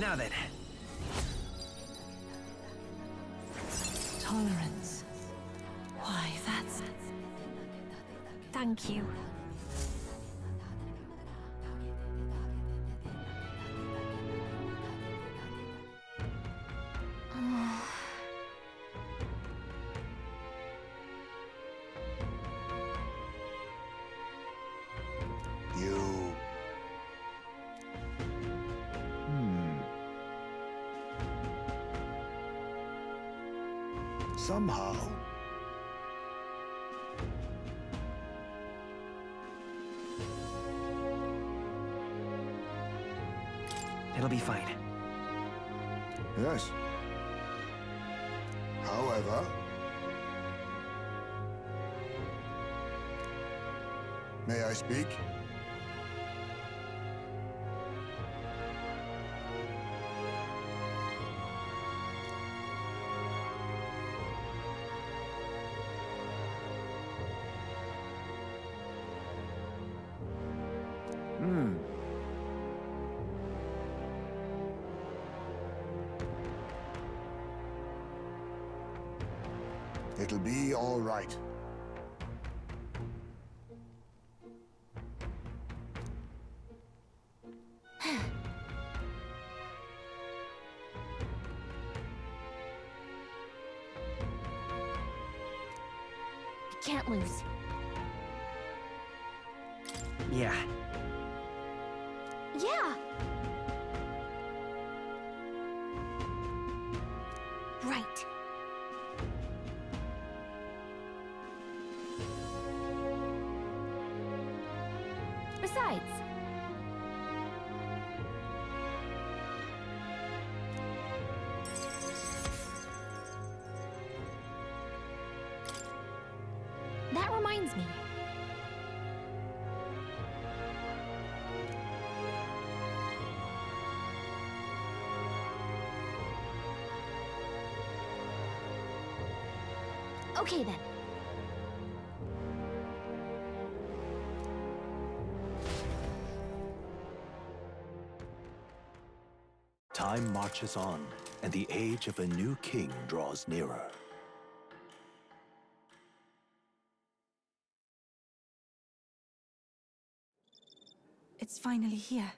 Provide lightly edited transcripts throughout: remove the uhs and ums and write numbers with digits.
Now then. Tolerance. Why, that's... Thank you. Somehow. It'll be fine. Yes. However... May I speak? It'll be all right. Can't lose. Yeah. Yeah! Right. Besides... That reminds me. Okay then. Time marches on, and the age of a new king draws nearer. It's finally here.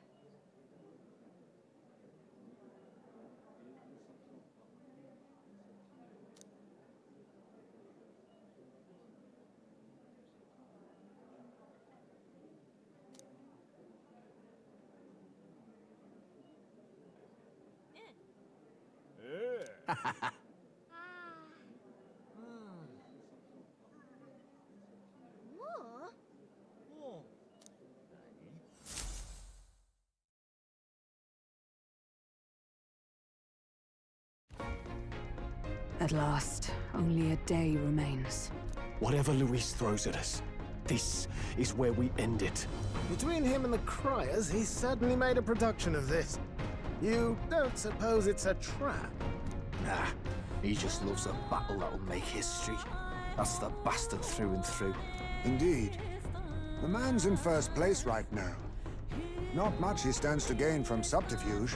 At last, only a day remains. Whatever Luis throws at us, this is where we end it. Between him and the Criers, he certainly made a production of this. You don't suppose it's a trap? Nah, he just loves a battle that'll make history. That's the bastard through and through. Indeed. The man's in first place right now. Not much he stands to gain from subterfuge.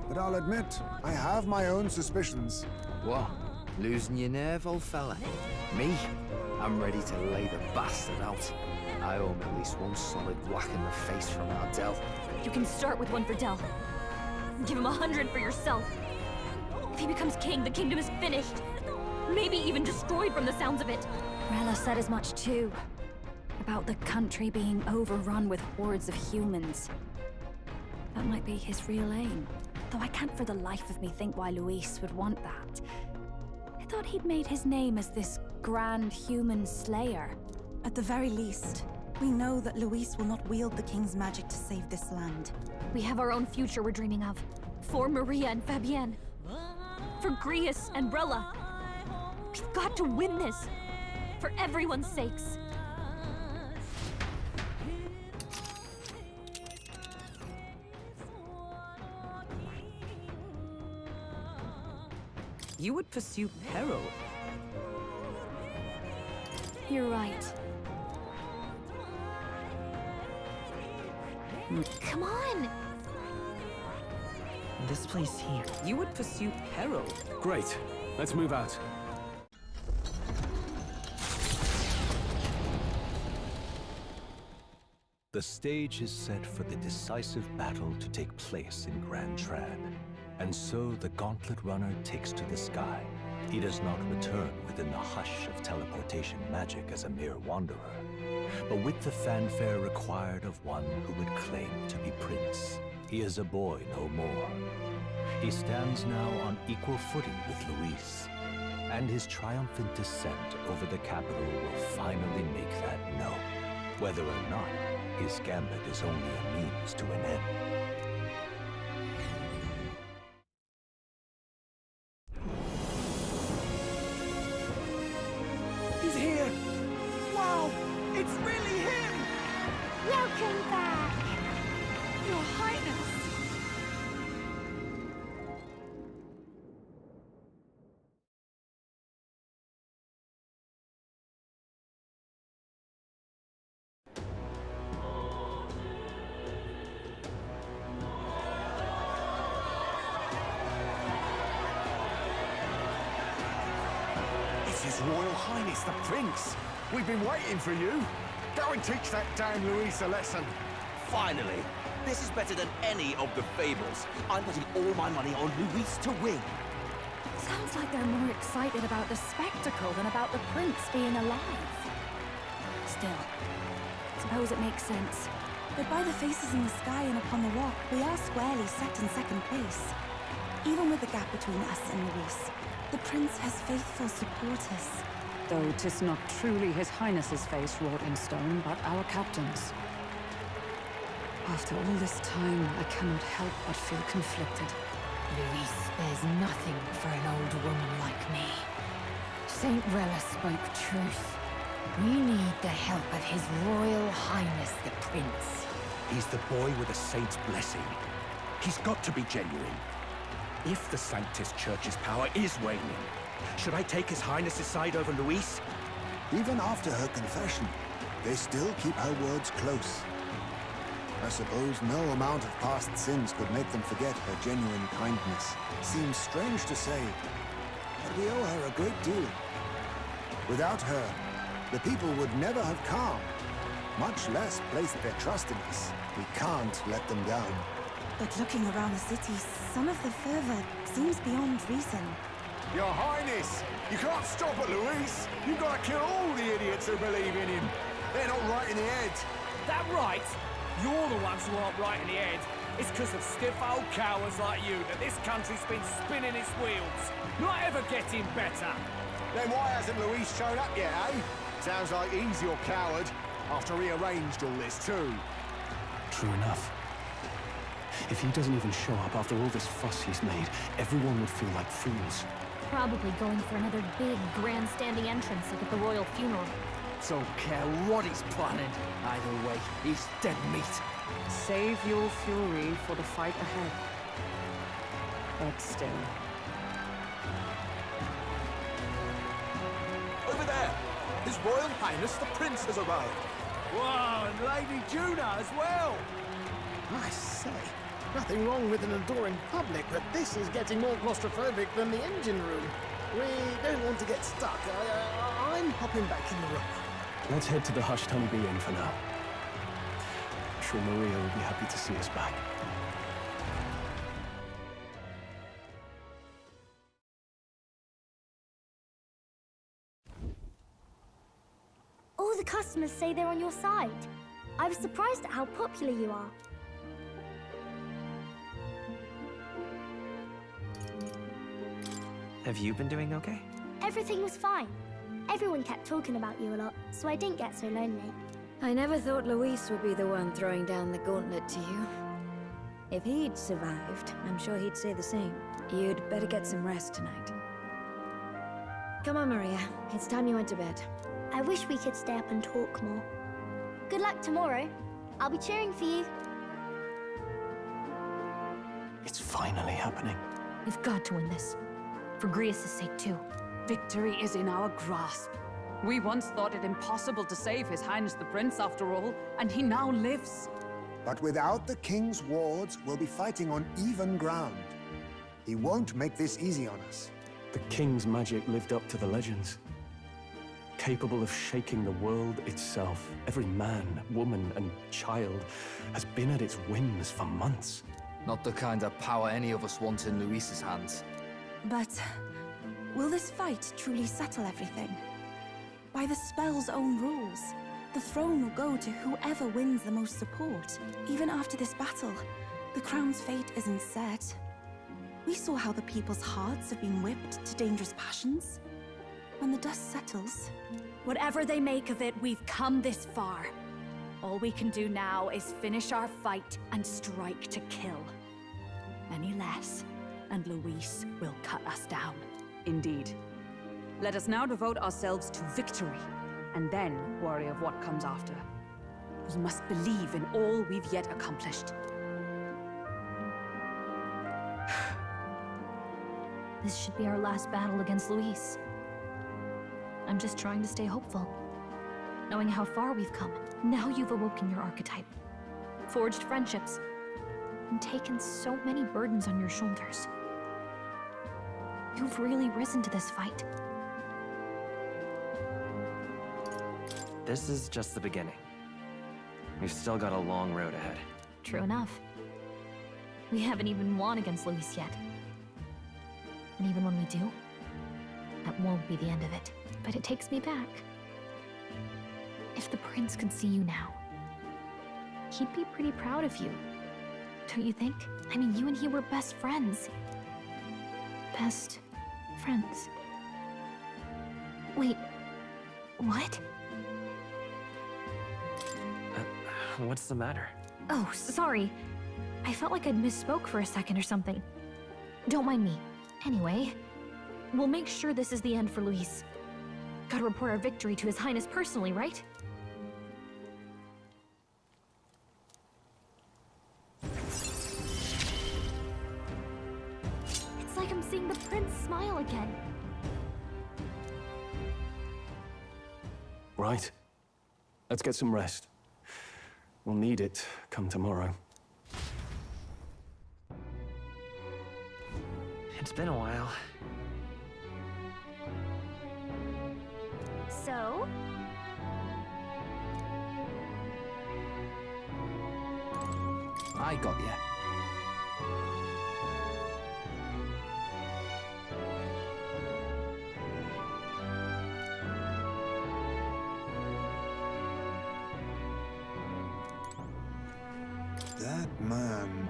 But I'll admit, I have my own suspicions. What? Losing your nerve, old fella? Me? I'm ready to lay the bastard out. I owe him at least one solid whack in the face from Ardell. You can start with one for Del. Give him 100 for yourself. If he becomes king, the kingdom is finished. Maybe even destroyed from the sounds of it. Rella said as much too. About the country being overrun with hordes of humans. That might be his real aim. Though I can't for the life of me think why Luis would want that. I thought he'd made his name as this grand human slayer. At the very least, we know that Luis will not wield the king's magic to save this land. We have our own future we're dreaming of. For Maria and Fabienne. For Grius and Rella. We've got to win this. For everyone's sakes. You would pursue peril. You're right. Come on! This place here. You would pursue peril. Great. Let's move out. The stage is set for the decisive battle to take place in Grand Trad. And so the Gauntlet Runner takes to the sky. He does not return within the hush of teleportation magic as a mere wanderer, but with the fanfare required of one who would claim to be Prince. He is a boy no more. He stands now on equal footing with Luis, and his triumphant descent over the capital will finally make that known, whether or not his gambit is only a means to an end. He's here! Wow! It's really him! Welcome back! Your Highness! It's His Royal Highness the Prince. We've been waiting for you. Go and teach that damn Luis a lesson. Finally! This is better than any of the fables. I'm putting all my money on Luis to win. Sounds like they're more excited about the spectacle than about the prince being alive. Still, suppose it makes sense. But by the faces in the sky and upon the rock, we are squarely set in second place. Even with the gap between us and Luis, the prince has faithful supporters. Though 'tis not truly His Highness's face wrought in stone, but our captain's. After all this time, I cannot help but feel conflicted. Luis spares nothing for an old woman like me. Saint Rella spoke truth. We need the help of His Royal Highness the Prince. He's the boy with a saint's blessing. He's got to be genuine. If the Sanctus Church's power is waning, should I take His Highness's side over Luis? Even after her confession, they still keep her words close. I suppose no amount of past sins could make them forget her genuine kindness. Seems strange to say, but we owe her a great deal. Without her, the people would never have come, much less placed their trust in us. We can't let them down. But looking around the city, some of the fervor seems beyond reason. Your Highness, you can't stop at Luis. You've got to kill all the idiots who believe in him. They're not right in the head. That right? You're the ones who aren't right in the head. It's because of stiff old cowards like you that this country's been spinning its wheels. Not ever getting better. Then why hasn't Luis shown up yet, eh? Sounds like he's your coward, after he arranged all this too. True enough. If he doesn't even show up after all this fuss he's made, everyone would feel like fools. Probably going for another big, grandstanding entrance like at the royal funeral. Don't care what he's planning. Either way, he's dead meat. Save your fury for the fight ahead. But still. Over there! His Royal Highness the Prince has arrived. Whoa, and Lady Juna as well! I say, nothing wrong with an adoring public, but this is getting more claustrophobic than the engine room. We don't want to get stuck. I'm hopping back in the room. Let's head to the Hushed Honeybee Inn for now. I'm sure Maria will be happy to see us back. All the customers say they're on your side. I was surprised at how popular you are. Have you been doing okay? Everything was fine. Everyone kept talking about you a lot, so I didn't get so lonely. I never thought Luis would be the one throwing down the gauntlet to you. If he'd survived, I'm sure he'd say the same. You'd better get some rest tonight. Come on, Maria. It's time you went to bed. I wish we could stay up and talk more. Good luck tomorrow. I'll be cheering for you. It's finally happening. We've got to win this. For Grius' sake, too. Victory is in our grasp. We once thought it impossible to save His Highness the Prince, after all, and he now lives. But without the king's wards, we'll be fighting on even ground. He won't make this easy on us. The king's magic lived up to the legends. Capable of shaking the world itself. Every man, woman, and child has been at its whims for months. Not the kind of power any of us want in Luis's hands. But will this fight truly settle everything? By the spell's own rules, the throne will go to whoever wins the most support. Even after this battle, the crown's fate isn't set. We saw how the people's hearts have been whipped to dangerous passions. When the dust settles... Whatever they make of it, we've come this far. All we can do now is finish our fight and strike to kill. Any less, and Luis will cut us down. Indeed. Let us now devote ourselves to victory, and then worry of what comes after. We must believe in all we've yet accomplished. This should be our last battle against Luis. I'm just trying to stay hopeful. Knowing how far we've come. Now you've awoken your archetype. Forged friendships. And taken so many burdens on your shoulders. You've really risen to this fight. This is just the beginning. We've still got a long road ahead. True enough. We haven't even won against Luis yet. And even when we do, that won't be the end of it. But it takes me back. If the prince could see you now, he'd be pretty proud of you. Don't you think? I mean, you and he were best friends. Best friends. Wait, what? What's the matter? Oh, sorry. I felt like I'd misspoke for a second or something. Don't mind me. Anyway, we'll make sure this is the end for Luis. Gotta report our victory to His Highness personally, right? It's like I'm seeing the prince smile again. Right. Let's get some rest. We'll need it come tomorrow. It's been a while. So? I got you. That man...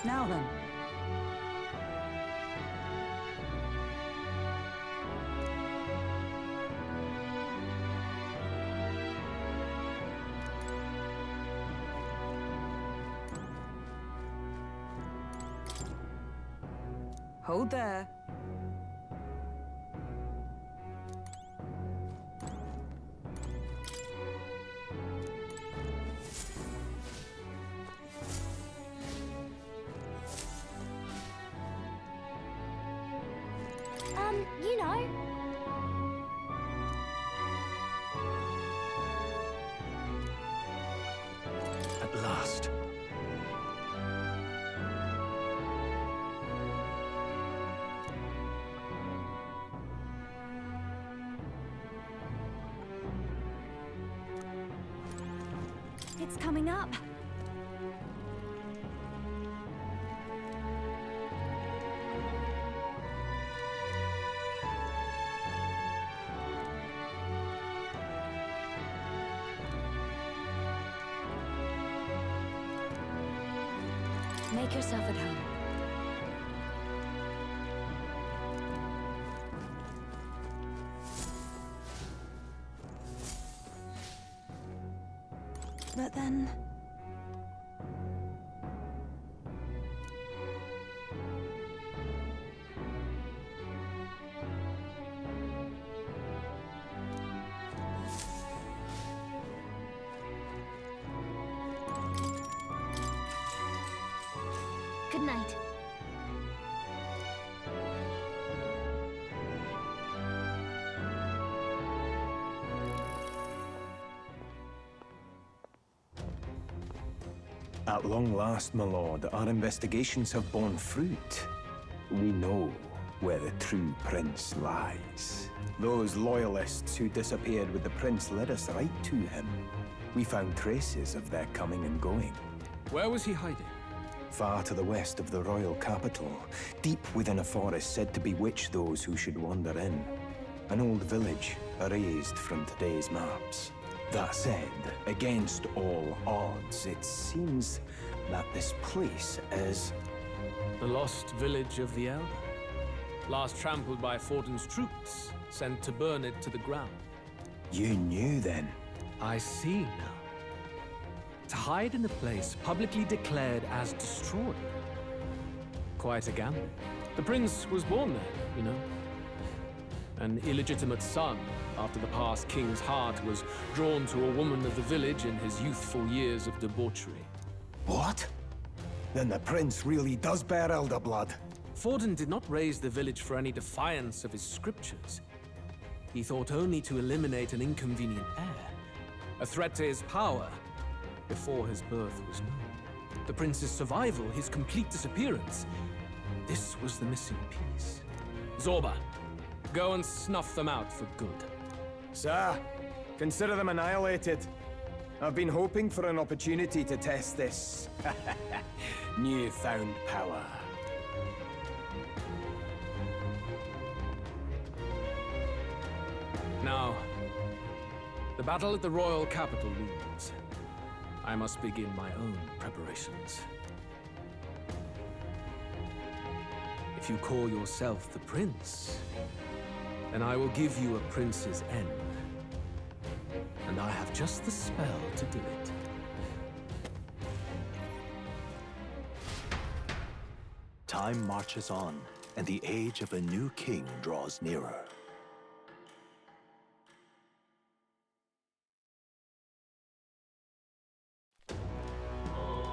Now then. Hold there. You know. At last. It's coming up. Make yourself at home. But then... night. At long last, my lord, our investigations have borne fruit. We know where the true prince lies. Those loyalists who disappeared with the prince led us right to him. We found traces of their coming and going. Where was he hiding? Far to the west of the royal capital, deep within a forest said to bewitch those who should wander in. An old village, erased from today's maps. That said, against all odds, it seems that this place is... The lost village of the Elder. Last trampled by Fortin's troops, sent to burn it to the ground. You knew then? I see now. To hide in a place publicly declared as destroyed. Quite a gamble. The prince was born there, you know. An illegitimate son, after the past king's heart was drawn to a woman of the village in his youthful years of debauchery. What? Then the prince really does bear elder blood. Fortin did not raise the village for any defiance of his scriptures. He thought only to eliminate an inconvenient heir, a threat to his power, before his birth was known. The prince's survival, his complete disappearance, this was the missing piece. Zorba, go and snuff them out for good. Sir, consider them annihilated. I've been hoping for an opportunity to test this newfound power. Now, the battle at the royal capital looms. I must begin my own preparations. If you call yourself the prince, then I will give you a prince's end. And I have just the spell to do it. Time marches on, and the age of a new king draws nearer.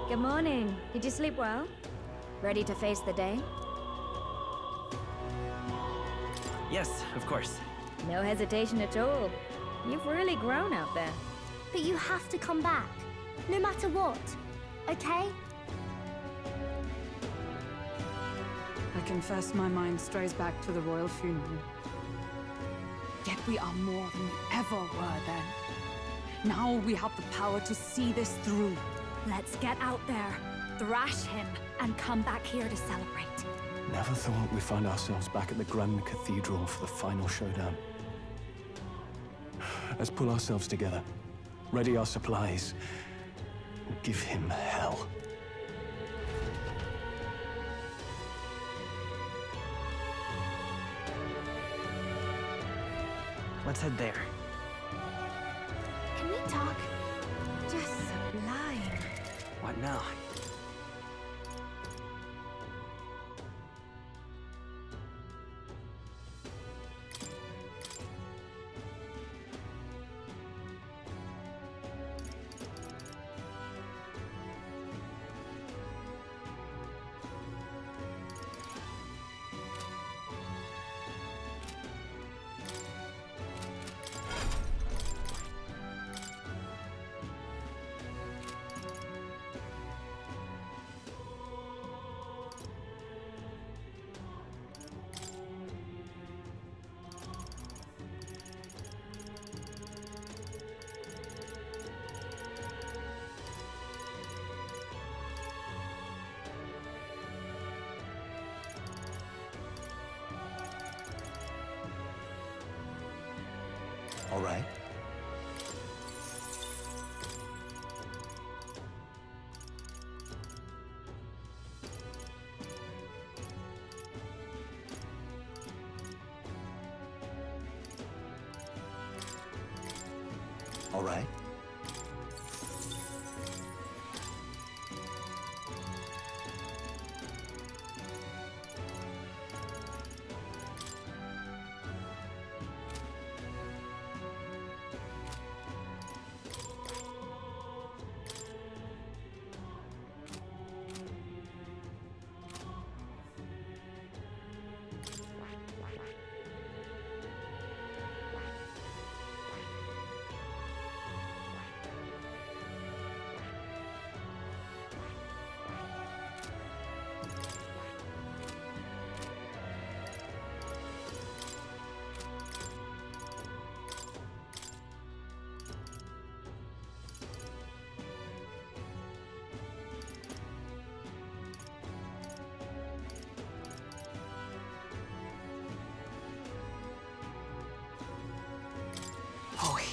Good morning. Did you sleep well? Ready to face the day? Yes, of course. No hesitation at all. You've really grown out there. But you have to come back, no matter what, okay? I confess my mind strays back to the royal funeral. Yet we are more than we ever were then. Now we have the power to see this through. Let's get out there, thrash him, and come back here to celebrate. Never thought we'd find ourselves back at the Grand Cathedral for the final showdown. Let's pull ourselves together, ready our supplies, and give him hell. Let's head there. Can we talk? Just sublime. What now? All right? All right.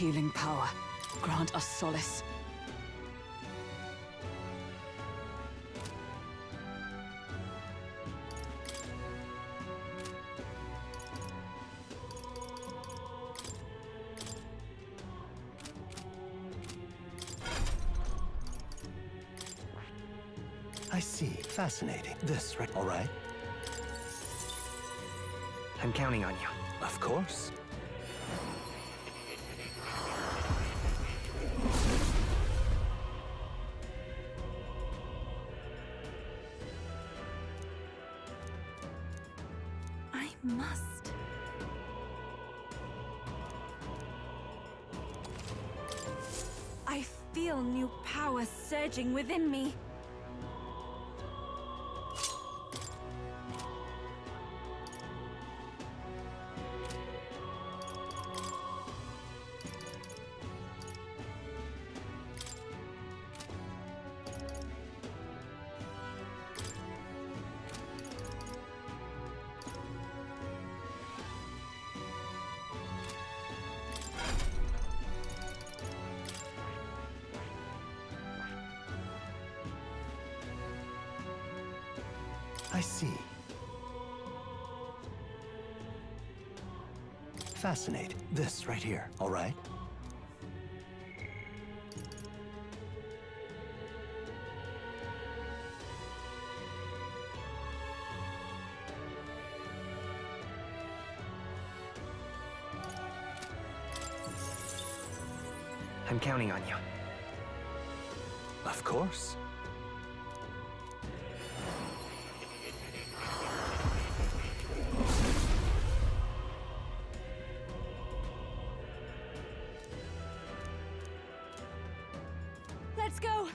healing power. Grant us solace. I see. Fascinating. This, right? All right. I'm counting on you. Of course. I must. I feel new power surging within me. I see. Fascinating. This right here. All right. I'm counting on you. Of course. Let's go!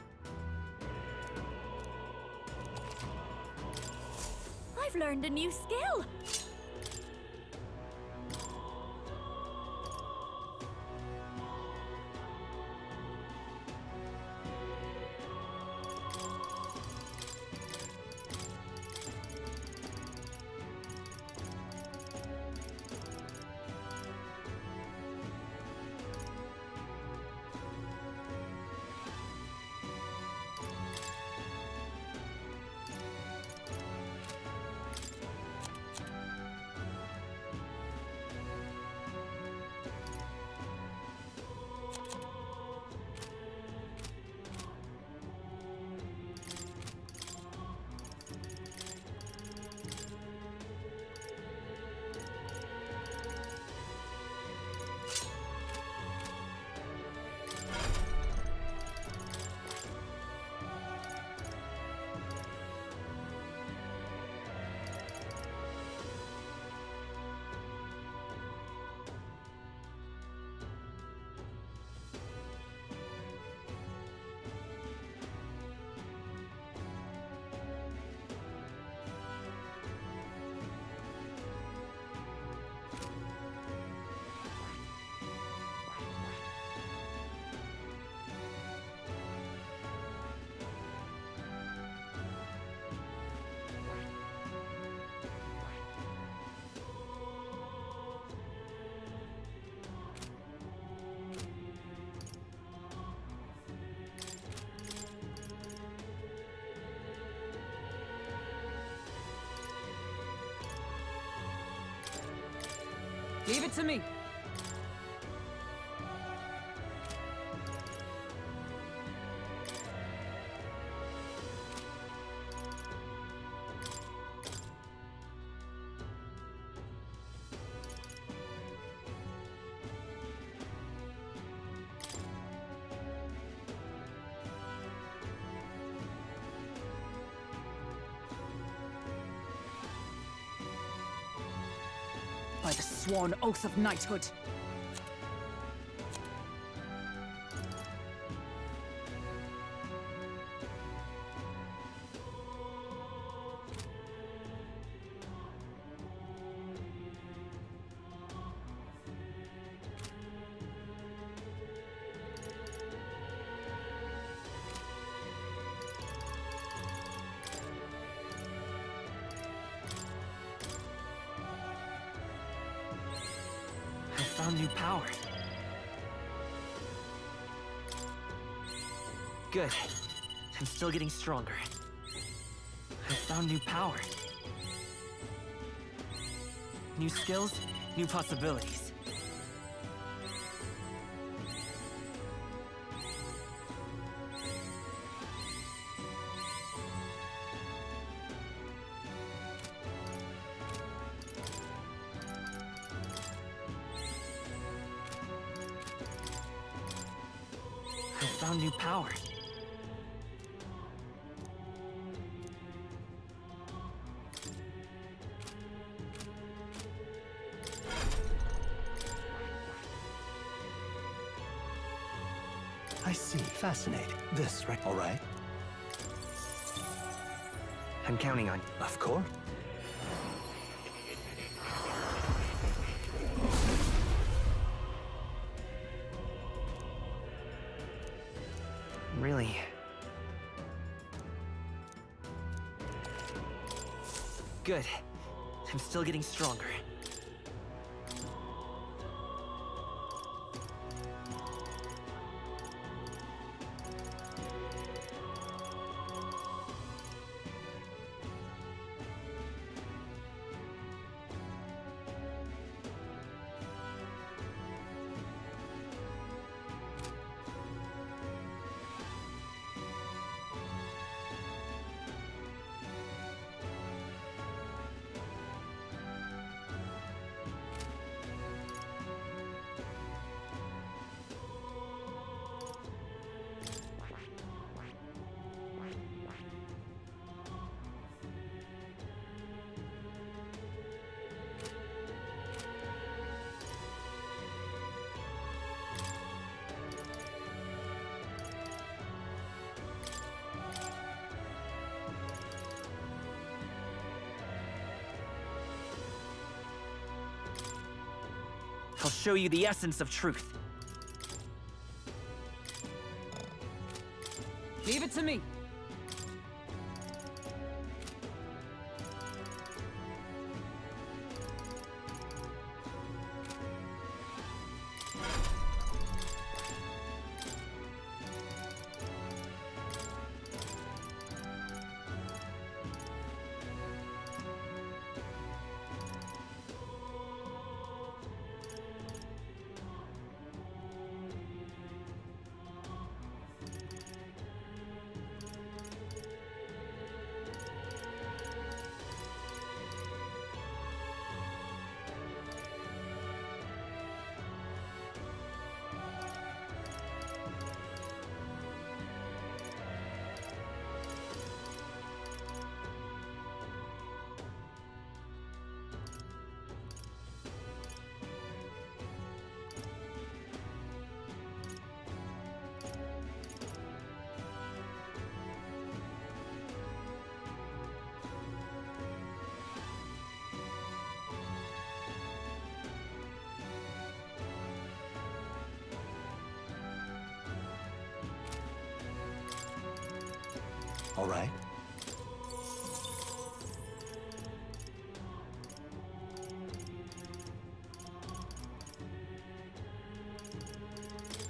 I've learned a new skill! Leave it to me. By the sworn oath of knighthood. I found new power. Good. I'm still getting stronger. I've found new power. New skills, new possibilities. I found new power. I see. Fascinating. This, right? All right. I'm counting on you. Of course. Really? Good. I'm still getting stronger. I'll show you the essence of truth. Leave it to me. All right.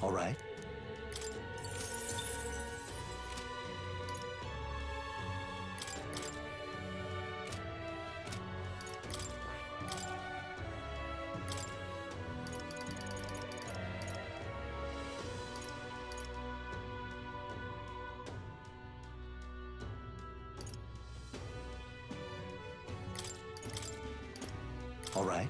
All right. All right.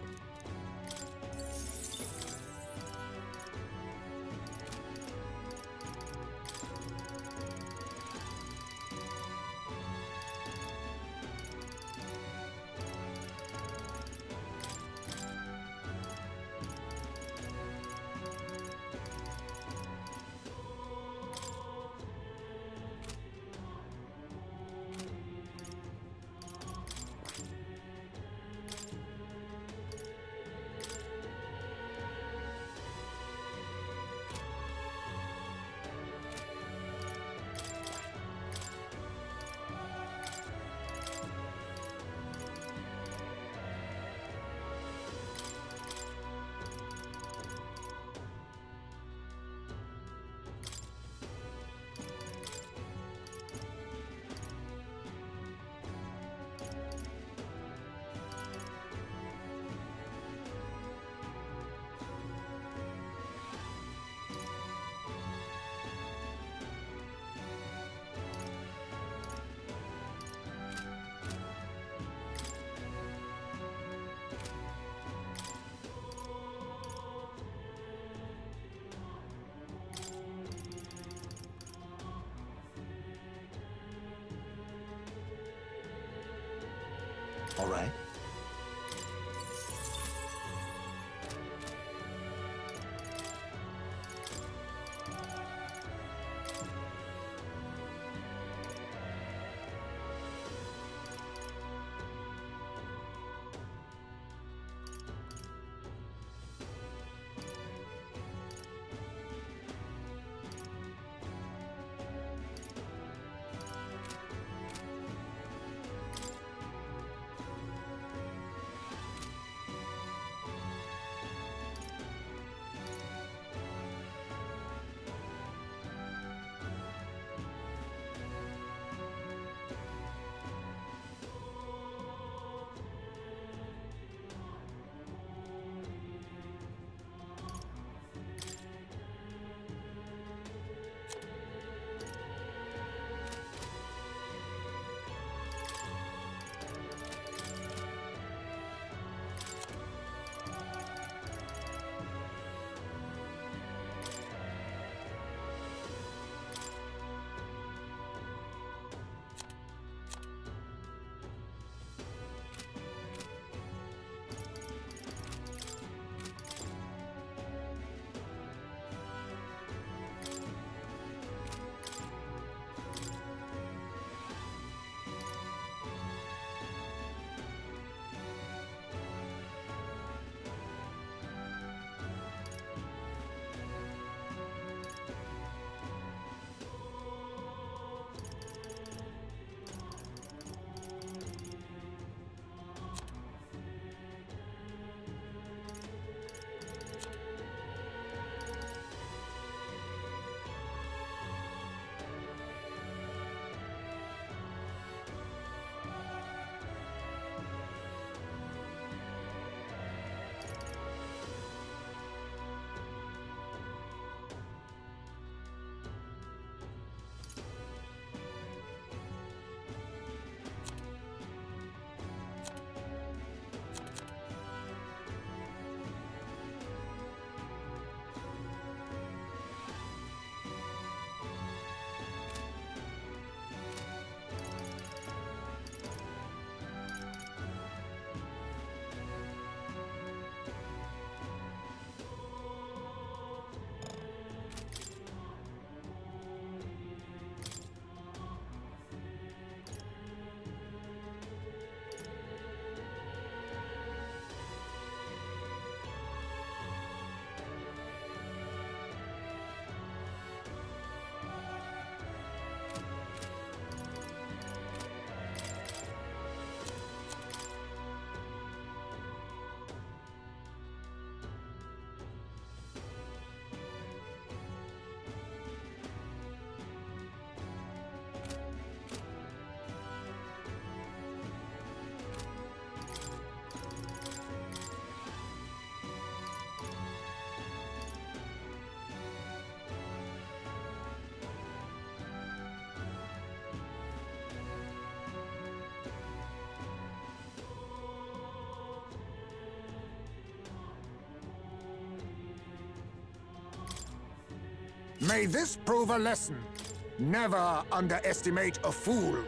All right. May this prove a lesson. Never underestimate a fool.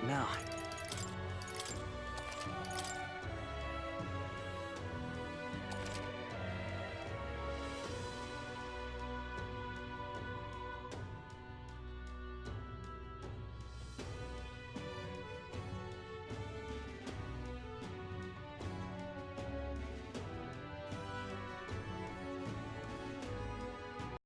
now.